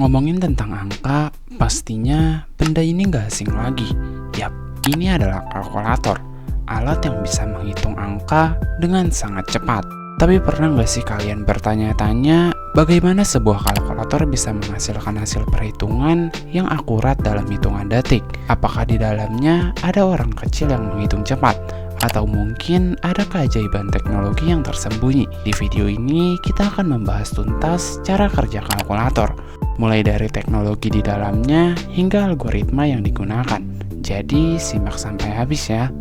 Ngomongin tentang angka, pastinya benda ini nggak asing lagi. Yap, ini adalah kalkulator, alat yang bisa menghitung angka dengan sangat cepat. Tapi pernah nggak sih kalian bertanya-tanya, bagaimana sebuah kalkulator bisa menghasilkan hasil perhitungan yang akurat dalam hitungan detik? Apakah di dalamnya ada orang kecil yang menghitung cepat? Atau mungkin ada keajaiban teknologi yang tersembunyi? Di video ini, kita akan membahas tuntas cara kerja kalkulator, mulai dari teknologi di dalamnya hingga algoritma yang digunakan. Jadi, simak sampai habis ya.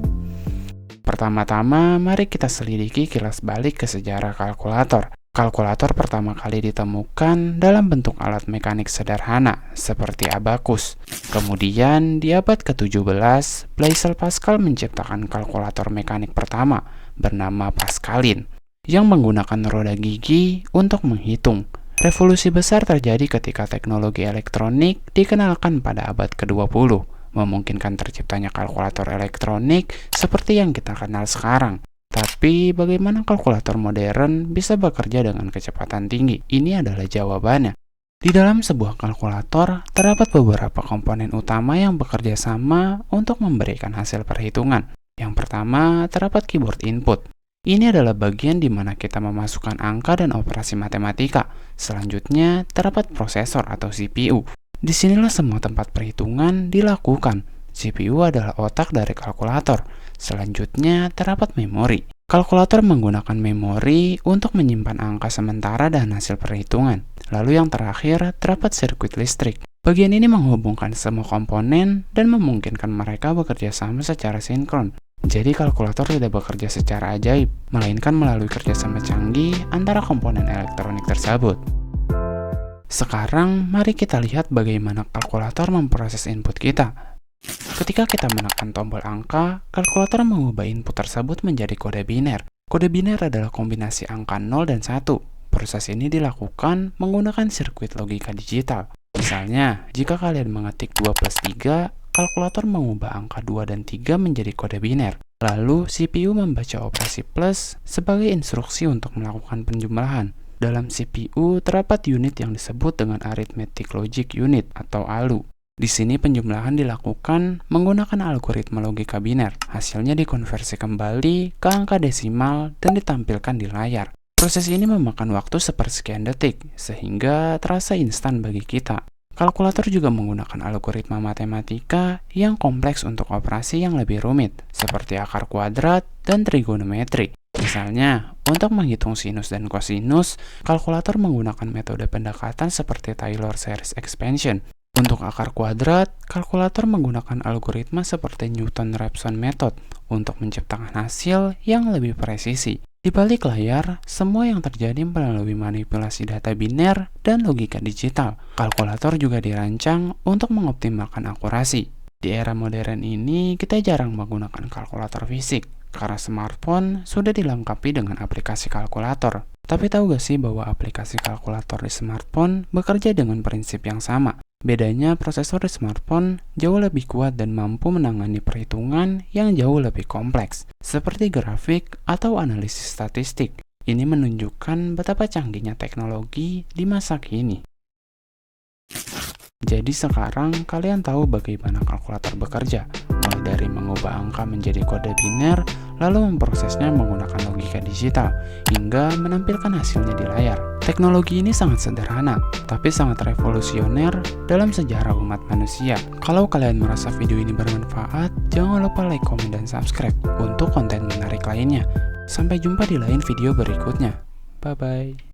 Pertama-tama, mari kita selidiki kilas balik ke sejarah kalkulator. Kalkulator pertama kali ditemukan dalam bentuk alat mekanik sederhana, seperti abakus. Kemudian, di abad ke-17, Blaise Pascal menciptakan kalkulator mekanik pertama, bernama Pascalin, yang menggunakan roda gigi untuk menghitung. Revolusi besar terjadi ketika teknologi elektronik dikenalkan pada abad ke-20, memungkinkan terciptanya kalkulator elektronik seperti yang kita kenal sekarang. Tapi, bagaimana kalkulator modern bisa bekerja dengan kecepatan tinggi? Ini adalah jawabannya. Di dalam sebuah kalkulator, terdapat beberapa komponen utama yang bekerja sama untuk memberikan hasil perhitungan. Yang pertama, terdapat keyboard input. Ini adalah bagian di mana kita memasukkan angka dan operasi matematika. Selanjutnya, terdapat prosesor atau CPU. Disinilah semua tempat perhitungan dilakukan. CPU adalah otak dari kalkulator. Selanjutnya, terdapat memori. Kalkulator menggunakan memori untuk menyimpan angka sementara dan hasil perhitungan. Lalu yang terakhir, terdapat sirkuit listrik. Bagian ini menghubungkan semua komponen dan memungkinkan mereka bekerja sama secara sinkron. Jadi kalkulator tidak bekerja secara ajaib, melainkan melalui kerjasama canggih antara komponen elektronik tersebut. Sekarang, mari kita lihat bagaimana kalkulator memproses input kita. Ketika kita menekan tombol angka, kalkulator mengubah input tersebut menjadi kode biner. Kode biner adalah kombinasi angka 0 dan 1. Proses ini dilakukan menggunakan sirkuit logika digital. Misalnya, jika kalian mengetik 2 plus 3, kalkulator mengubah angka 2 dan 3 menjadi kode biner. Lalu, CPU membaca operasi plus sebagai instruksi untuk melakukan penjumlahan. Dalam CPU, terdapat unit yang disebut dengan Arithmetic Logic Unit atau ALU. Di sini penjumlahan dilakukan menggunakan algoritma logika biner. Hasilnya dikonversi kembali ke angka desimal dan ditampilkan di layar. Proses ini memakan waktu sepersekian detik, sehingga terasa instan bagi kita. Kalkulator juga menggunakan algoritma matematika yang kompleks untuk operasi yang lebih rumit, seperti akar kuadrat dan trigonometri. Misalnya, untuk menghitung sinus dan kosinus, kalkulator menggunakan metode pendekatan seperti Taylor Series Expansion. Untuk akar kuadrat, kalkulator menggunakan algoritma seperti Newton-Raphson Method untuk menciptakan hasil yang lebih presisi. Di balik layar, semua yang terjadi melalui manipulasi data biner dan logika digital. Kalkulator juga dirancang untuk mengoptimalkan akurasi. Di era modern ini, kita jarang menggunakan kalkulator fisik, karena smartphone sudah dilengkapi dengan aplikasi kalkulator. Tapi tahu gak sih bahwa aplikasi kalkulator di smartphone bekerja dengan prinsip yang sama? Bedanya, prosesor di smartphone jauh lebih kuat dan mampu menangani perhitungan yang jauh lebih kompleks, seperti grafik atau analisis statistik. Ini menunjukkan betapa canggihnya teknologi di masa kini. Jadi sekarang kalian tahu bagaimana kalkulator bekerja, mulai dari mengubah angka menjadi kode biner, lalu memprosesnya menggunakan logika digital, hingga menampilkan hasilnya di layar. Teknologi ini sangat sederhana, tapi sangat revolusioner dalam sejarah umat manusia. Kalau kalian merasa video ini bermanfaat, jangan lupa like, komen, dan subscribe untuk konten menarik lainnya. Sampai jumpa di lain video berikutnya. Bye-bye.